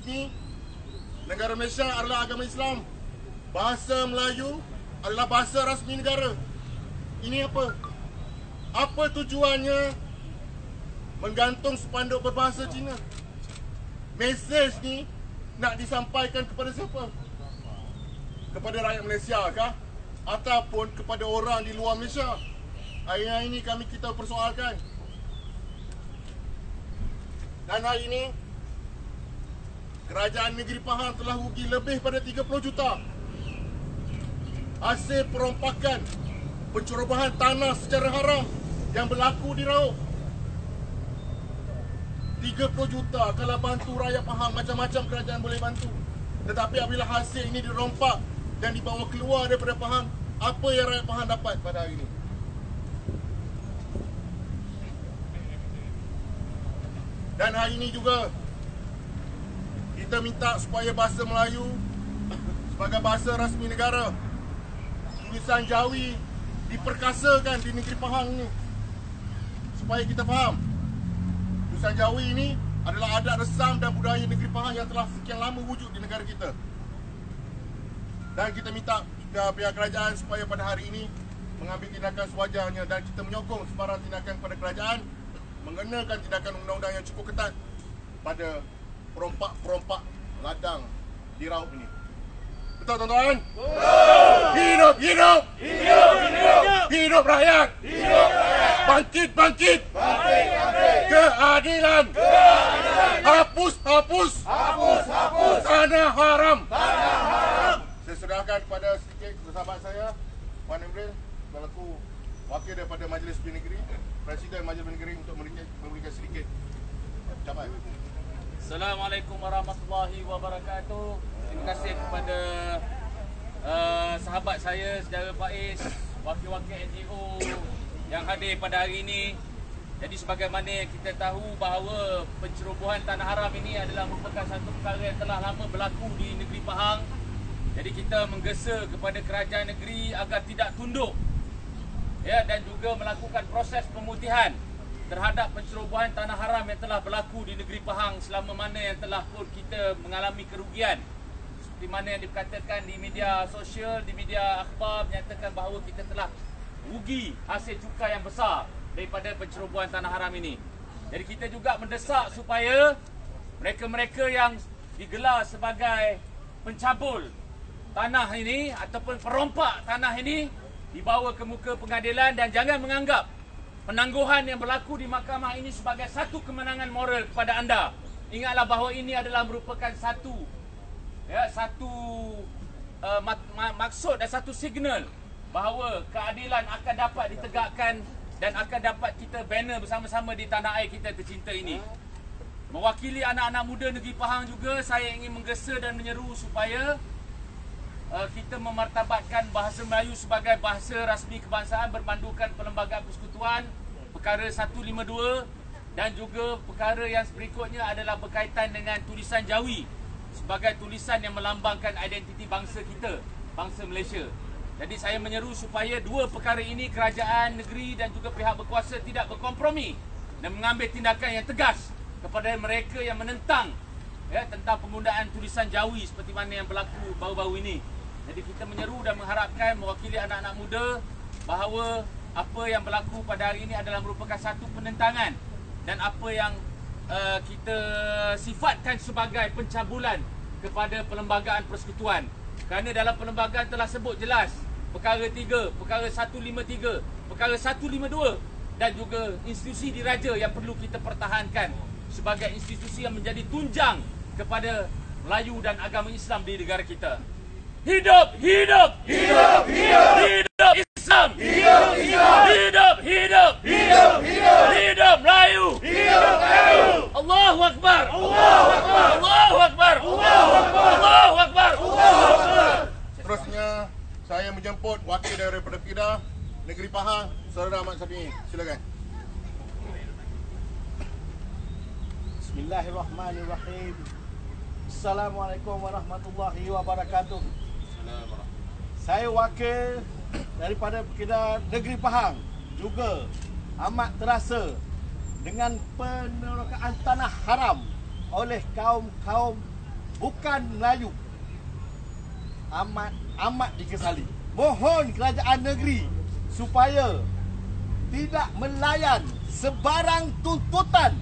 ni, negara Malaysia adalah agama Islam. Bahasa Melayu adalah bahasa rasmi negara. Ini apa? Apa tujuannya menggantung spanduk berbahasa Cina? Mesej ni nak disampaikan kepada siapa? Kepada rakyat Malaysia kah? Ataupun kepada orang di luar Malaysia? Hari ini kita persoalkan. Dan hari ini Kerajaan Negeri Pahang telah rugi lebih pada 30 juta hasil perompakan, pencerobohan tanah secara haram yang berlaku di Raub. 30 juta kalau bantu rakyat Pahang, macam-macam kerajaan boleh bantu. Tetapi apabila hasil ini dirompak dan dibawa keluar daripada Pahang, apa yang rakyat Pahang dapat pada hari ini? Dan hari ini juga kita minta supaya bahasa Melayu sebagai bahasa rasmi negara, tulisan Jawi diperkasakan di negeri Pahang ni, supaya kita faham tulisan Jawi ini adalah adat resam dan budaya negeri Pahang yang telah sekian lama wujud di negara kita. Dan kita minta pihak kerajaan supaya pada hari ini mengambil tindakan sewajarnya, dan kita menyokong sebarang tindakan kepada kerajaan mengenakan tindakan undang-undang yang cukup ketat pada perompak-perompak ladang di Raub ini. Betul tuan-tuan? Hidup, hidup! Hidup, hidup! Hidup rakyat! Hidup rakyat! Bangkit, bangkit! Bangkit, bangkit! Keadilan! Keadilan! Hapus, hapus! Hapus, hapus! Tanah haram! Tanah haram! Saya serahkan kepada sedikit sahabat saya, Wan Emril, selaku wakil daripada Majlis Pilihan Negeri, Presiden Majlis Pilihan Negeri, untuk memberikan sedikit ucapan. Assalamualaikum warahmatullahi wabarakatuh. Terima kasih kepada sahabat saya, saudara Faiz, wakil-wakil NGO yang hadir pada hari ini. Jadi sebagaimana kita tahu bahawa pencerobohan tanah haram ini adalah merupakan satu perkara yang telah lama berlaku di negeri Pahang. Jadi kita menggesa kepada kerajaan negeri agar tidak tunduk, ya, dan juga melakukan proses pemutihan terhadap pencerobohan tanah haram yang telah berlaku di negeri Pahang selama mana yang telah pun kita mengalami kerugian. Seperti mana yang dikatakan di media sosial, di media akhbar, menyatakan bahawa kita telah rugi hasil cukai yang besar daripada pencerobohan tanah haram ini. Jadi kita juga mendesak supaya mereka-mereka yang digelar sebagai pencabul tanah ini ataupun perompak tanah ini dibawa ke muka pengadilan, dan jangan menganggap penangguhan yang berlaku di mahkamah ini sebagai satu kemenangan moral kepada anda. Ingatlah bahawa ini adalah merupakan satu maksud dan satu signal bahawa keadilan akan dapat ditegakkan dan akan dapat kita banner bersama-sama di tanah air kita tercinta ini. Mewakili anak-anak muda negeri Pahang juga, saya ingin menggesa dan menyeru supaya kita memartabatkan bahasa Melayu sebagai bahasa rasmi kebangsaan berpandukan Perlembagaan Persekutuan perkara 152, dan juga perkara yang berikutnya adalah berkaitan dengan tulisan Jawi sebagai tulisan yang melambangkan identiti bangsa kita, bangsa Malaysia. Jadi saya menyeru supaya dua perkara ini kerajaan negeri dan juga pihak berkuasa tidak berkompromi dan mengambil tindakan yang tegas kepada mereka yang menentang, ya, tentang penggunaan tulisan Jawi seperti mana yang berlaku baru-baru ini. Jadi kita menyeru dan mengharapkan mewakili anak-anak muda bahawa apa yang berlaku pada hari ini adalah merupakan satu penentangan dan apa yang kita sifatkan sebagai pencabulan kepada Perlembagaan Persekutuan. Kerana dalam perlembagaan telah sebut jelas perkara 3, perkara 153, perkara 152, dan juga institusi diraja yang perlu kita pertahankan sebagai institusi yang menjadi tunjang kepada Melayu dan agama Islam di negara kita. Hidup, hidup, hidup, hidup, hidup Islam, hidup Islam, hidup, hidup, hidup, hidup, hidup Melayu, hidup Melayu. Allahu Akbar, Allahu Akbar, Allahu Akbar, Allahu Akbar, Allahu Akbar, Allahu Akbar. Seterusnya saya menjemput wakil daripada PIDA Negeri Pahang, Saudara Ahmad Syafiee. Silakan. Bismillahirrahmanirrahim. Assalamualaikum warahmatullahi wabarakatuh. Saya wakil daripada PIDA Negeri Pahang juga amat terasa dengan penerokaan tanah haram oleh kaum-kaum bukan Melayu. Amat dikesali. Mohon kerajaan negeri supaya tidak melayan sebarang tuntutan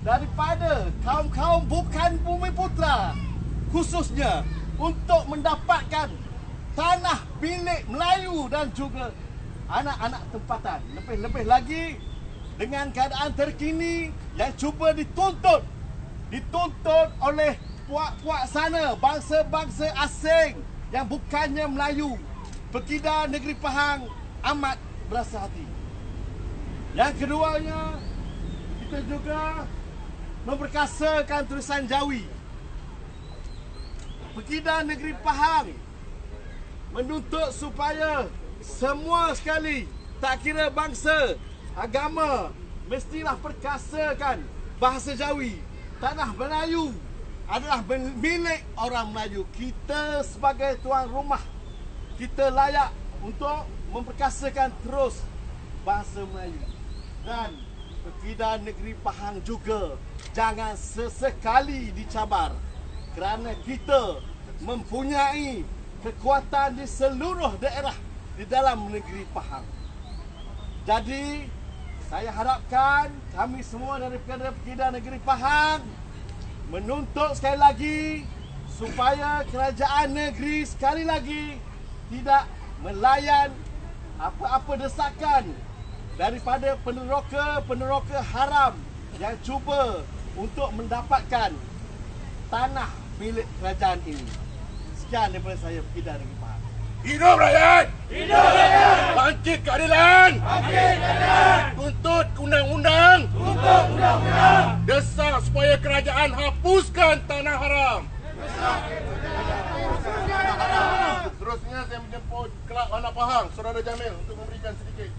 daripada kaum-kaum bukan Bumiputera, khususnya untuk mendapatkan tanah milik Melayu dan juga anak-anak tempatan. Lebih-lebih lagi dengan keadaan terkini yang cuba dituntut oleh puak-puak sana, bangsa-bangsa asing yang bukannya Melayu. Pekida Negeri Pahang amat berasa hati. Yang keduanya, kita juga memperkasakan tulisan Jawi. Pekida Negeri Pahang menuntut supaya semua sekali, tak kira bangsa, agama, mestilah perkasakan bahasa Jawi. Tanah Melayu adalah milik orang Melayu. Kita sebagai tuan rumah, kita layak untuk memperkasakan terus bahasa Melayu. Dan Pekida Negeri Pahang juga jangan sesekali dicabar, kerana kita mempunyai kekuatan di seluruh daerah di dalam negeri Pahang. Jadi saya harapkan kami semua daripada Pekida Negeri Pahang menuntut sekali lagi supaya kerajaan negeri sekali lagi tidak melayan apa-apa desakan daripada peneroka haram yang cuba untuk mendapatkan tanah milik kerajaan ini. Sekian daripada saya, Pekida Negeri Pahang. Hidup rakyat! Hidup rakyat! Bangkit keadilan! Bangkit keadilan! Tuntut undang-undang! Tuntut undang-undang! Desak supaya kerajaan hapuskan tanah haram! Seterusnya saya menjemput Kelab Anak Pahang, Saudara Jamil, untuk memberikan sedikit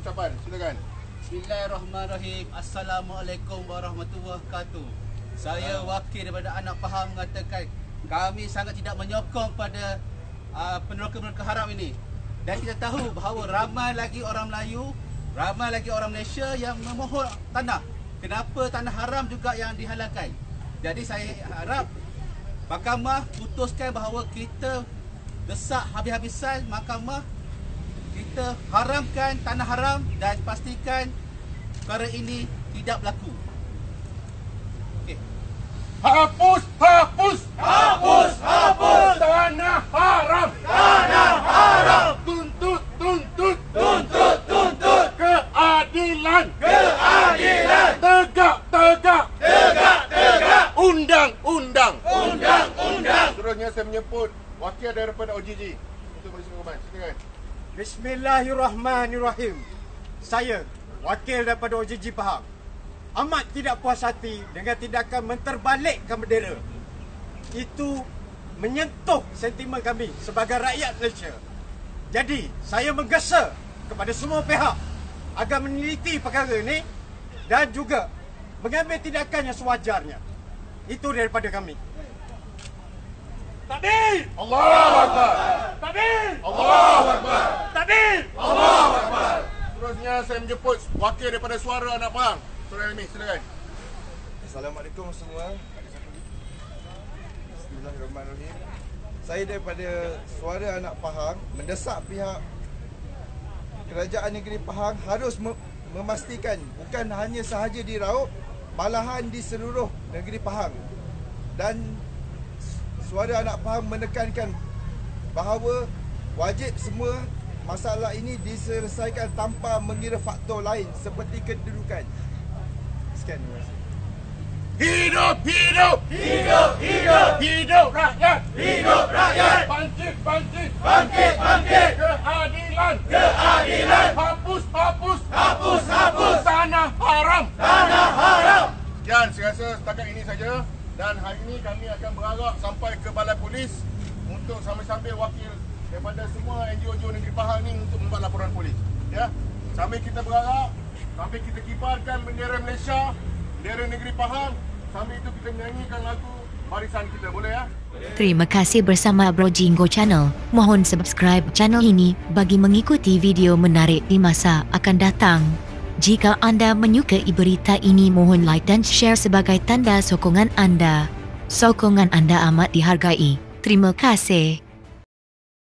ucapan. Silakan. Bismillahirrahmanirrahim. Assalamualaikum warahmatullahi wabarakatuh. Saya wakil daripada Anak Pahang mengatakan kami sangat tidak menyokong pada peneroka haram ini. Dan kita tahu bahawa ramai lagi orang Melayu, ramai lagi orang Malaysia yang memohon tanah. Kenapa tanah haram juga yang dihalalkan? Jadi saya harap mahkamah putuskan bahawa kita desak habis-habisan mahkamah, kita haramkan tanah haram dan pastikan perkara ini tidak berlaku. Okey. Hapus! Hapus! Hapus! Hapus! Tanah haram! Tanah haram! Tuntut! Tuntut! Tuntut! Tuntut! Keadilan! Keadilan! Tegak! Tegak! Tegak! Tegak! Undang-undang! Undang-undang! Seterusnya saya menjemput wakil daripada OJG untuk berisikan komen. Silakan. Bismillahirrahmanirrahim. Saya, wakil daripada OJG Pahang, amat tidak puas hati dengan tindakan menterbalikkan bendera. Itu menyentuh sentimen kami sebagai rakyat Malaysia. Jadi, saya menggesa kepada semua pihak agar meneliti perkara ini dan juga mengambil tindakan yang sewajarnya. Itu daripada kami. Takbir! Allahu Akbar! Takbir! Allahu Akbar! Takbir! Allahu Akbar! Seterusnya saya menjemput wakil daripada Suara Anak Pahang. Saudara Elmi, silakan. Assalamualaikum semua. Bismillahirrahmanirrahim. Saya daripada Suara Anak Pahang mendesak pihak Kerajaan Negeri Pahang harus memastikan bukan hanya sahaja di Raub, malahan di seluruh negeri Pahang. Dan Suara Anak Pahang menekankan bahawa wajib semua masalah ini diselesaikan tanpa mengira faktor lain seperti kedudukan. Sekian, terima kasih. Hidup! Hidup! Hidup! Hidup! Hidup rakyat! Hidup rakyat! Bangkit! Bangkit! Bangkit! Bangkit! Keadilan! Keadilan! Hapus! Hapus! Hapus! Hapus! Tanah haram! Tanah haram! Sekian, saya rasa setakat ini saja. Dan hari ini kami akan berharap sampai ke Balai Polis untuk sambil-sambil wakil daripada semua NGO Negeri Pahang ni untuk membuat laporan polis. Ya, sambil kita berharap, sambil kita kibarkan bendera Malaysia, bendera Negeri Pahang, sambil itu kita menyanyikan lagu barisan kita, boleh ya? Terima kasih bersama Bro Jingo Channel. Mohon subscribe channel ini bagi mengikuti video menarik di masa akan datang. Jika anda menyukai berita ini, mohon like dan share sebagai tanda sokongan anda. Sokongan anda amat dihargai. Terima kasih.